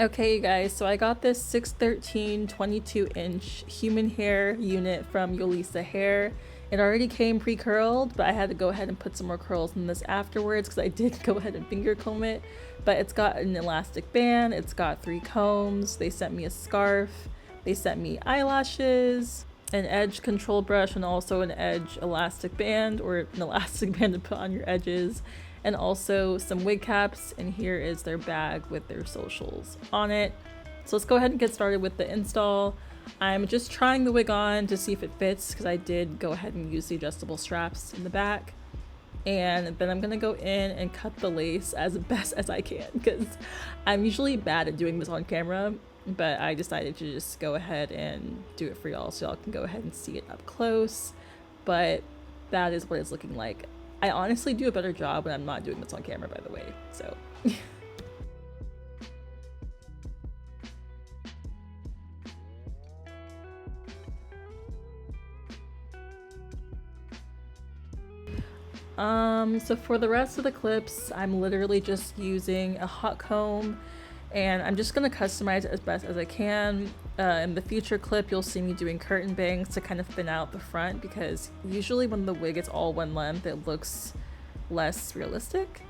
Okay, you guys, so I got this 613 22-inch human hair unit from Yolissa Hair. It already came pre-curled, but I had to go ahead and put some more curls in this afterwards because I did go ahead and finger comb it. But it's got an elastic band, it's got 3 combs, they sent me a scarf, they sent me eyelashes, an edge control brush, and also an edge elastic band, or an elastic band to put on your edges, and also some wig caps. And here is their bag with their socials on it. So let's go ahead and get started with the install. I'm just trying the wig on to see if it fits because I did go ahead and use the adjustable straps in the back. And then I'm gonna go in and cut the lace as best as I can because I'm usually bad at doing this on camera, but I decided to just go ahead and do it for y'all so y'all can go ahead and see it up close. But that is what it's looking like. I honestly do a better job when I'm not doing this on camera, by the way, so. So for the rest of the clips, I'm literally just using a hot comb, and I'm just gonna customize it as best as I can. In the future clip, you'll see me doing curtain bangs to kind of thin out the front because usually when the wig is all one length, it looks less realistic.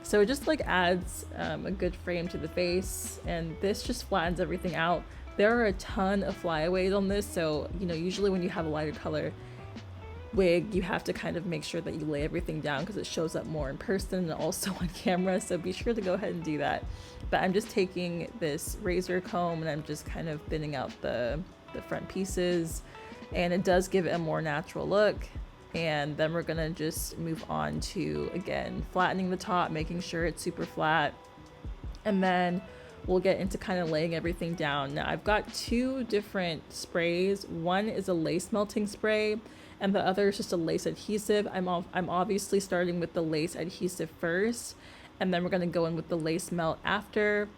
So it just like adds a good frame to the face, and this just flattens everything out. There are a ton of flyaways on this, so you know, usually when you have a lighter color wig, you have to kind of make sure that you lay everything down because it shows up more in person and also on camera, so be sure to go ahead and do that. But I'm just taking this razor comb and I'm just kind of thinning out the front pieces, and it does give it a more natural look. And then we're gonna just move on to, again, flattening the top, making sure it's super flat, and then we'll get into kind of laying everything down. Now I've got 2 different sprays. One is a lace melting spray and the other is just a lace adhesive. I'm obviously starting with the lace adhesive first, and then we're gonna go in with the lace melt after.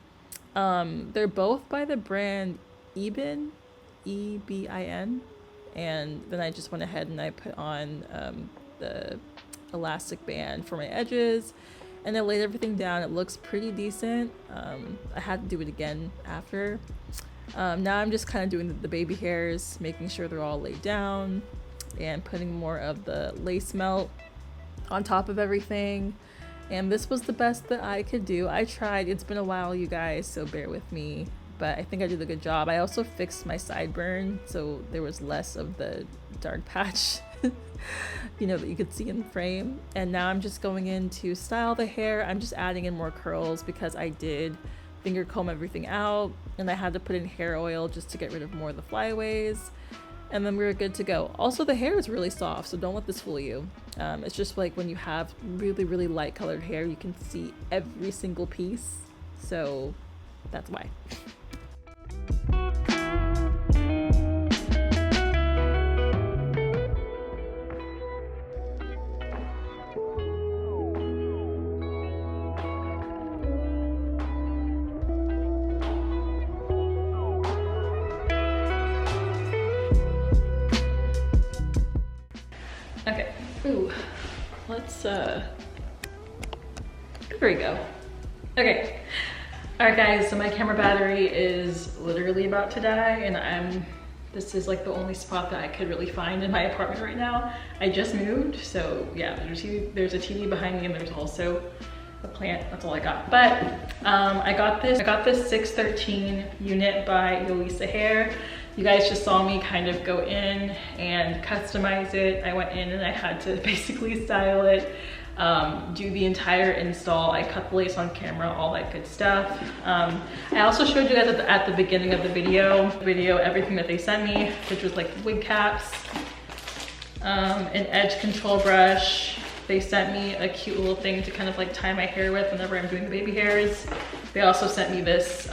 They're both by the brand Ebin, E-B-I-N. And then I just went ahead and I put on the elastic band for my edges, and I laid everything down. It looks pretty decent. I had to do it again after. Now I'm just kind of doing the baby hairs, making sure they're all laid down, and putting more of the lace melt on top of everything. And this was the best that I could do. I tried. It's been a while, you guys, so bear with me, but I think I did a good job. I also fixed my sideburn, so there was less of the dark patch you know, that you could see in the frame. And now I'm just going in to style the hair. I'm just adding in more curls because I did finger comb everything out, and I had to put in hair oil just to get rid of more of the flyaways. And then we were good to go. Also, the hair is really soft, so don't let this fool you. It's just like when you have really light colored hair, you can see every single piece, so that's why. Okay, ooh, let's, there we go. Okay, all right guys, so my camera battery is literally about to die, and this is like the only spot that I could really find in my apartment right now. I just moved, so yeah, there's a TV behind me, and there's also a plant. That's all I got. But I got this 613 unit by Yolissa Hair. You guys just saw me kind of go in and customize it. I went in and I had to basically style it, do the entire install. I cut the lace on camera, all that good stuff. I also showed you guys at the beginning of the video everything that they sent me, which was like wig caps, an edge control brush. They sent me a cute little thing to kind of like tie my hair with whenever I'm doing the baby hairs. They also sent me this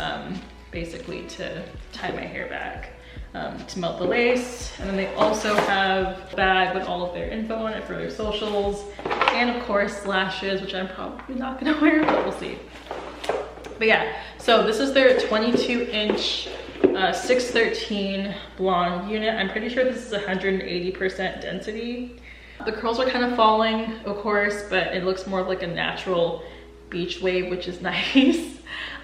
basically to tie my hair back, to melt the lace. And then they also have a bag with all of their info on it for their socials. And of course, lashes, which I'm probably not gonna wear, but we'll see. But yeah, so this is their 22-inch 613 blonde unit. I'm pretty sure this is 180% density. The curls are kind of falling, of course, but it looks more like a natural beach wave, which is nice.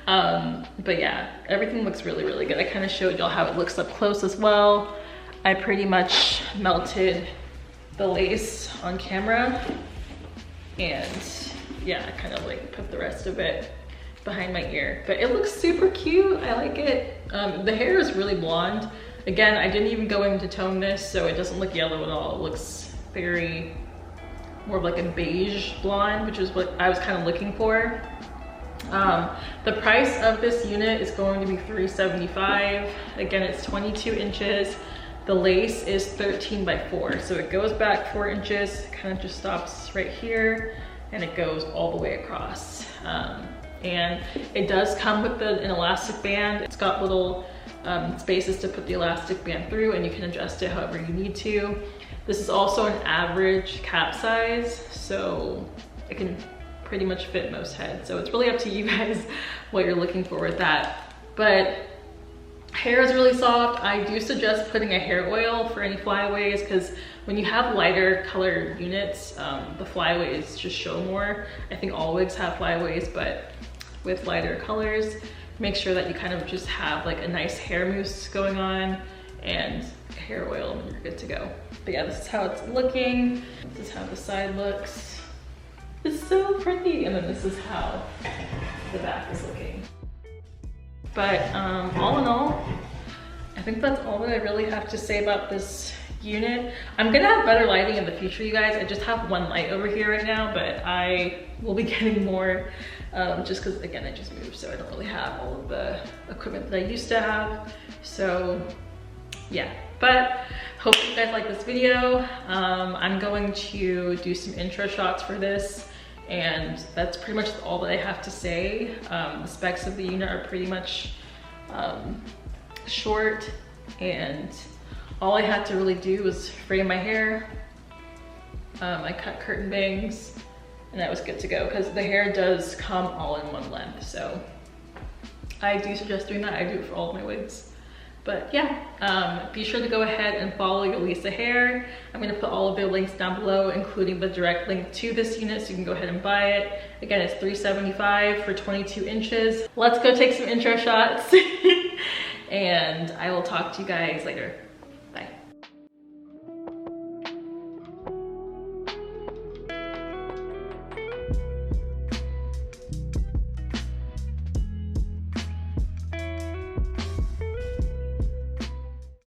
But yeah, everything looks really, really good. I kind of showed y'all how it looks up close as well. I pretty much melted the lace on camera, and yeah, I kind of like put the rest of it behind my ear, but it looks super cute. I like it. The hair is really blonde. Again, I didn't even go in to tone this, so it doesn't look yellow at all. It looks very more of like a beige blonde, which is what I was kind of looking for. The price of this unit is going to be $375. Again, it's 22 inches. The lace is 13 by 4, so it goes back 4 inches, kind of just stops right here, and it goes all the way across. And it does come with an elastic band. It's got little spaces to put the elastic band through, and you can adjust it however you need to. This is also an average cap size, so it can pretty much fit most heads. So it's really up to you guys what you're looking for with that. But hair is really soft. I do suggest putting a hair oil for any flyaways, because when you have lighter colored units, the flyaways just show more. I think all wigs have flyaways, but with lighter colors, make sure that you kind of just have like a nice hair mousse going on and hair oil, and you're good to go. But yeah, this is how it's looking. This is how the side looks. It's so pretty. And then this is how the back is looking. But all in all, I think that's all that I really have to say about this unit. I'm gonna have better lighting in the future, you guys. I just have one light over here right now, but I will be getting more just because, again, I just moved, so I don't really have all of the equipment that I used to have. So yeah, but hope you guys like this video. I'm going to do some intro shots for this, and that's pretty much all that I have to say. The specs of the unit are pretty much short, and all I had to really do was frame my hair. I cut curtain bangs, and that was good to go, because the hair does come all in one length. So I do suggest doing that. I do it for all of my wigs. But yeah, be sure to go ahead and follow Yolissa Hair. I'm gonna put all of their links down below, including the direct link to this unit, so you can go ahead and buy it. Again, it's $375 for 22 inches. Let's go take some intro shots, and I will talk to you guys later.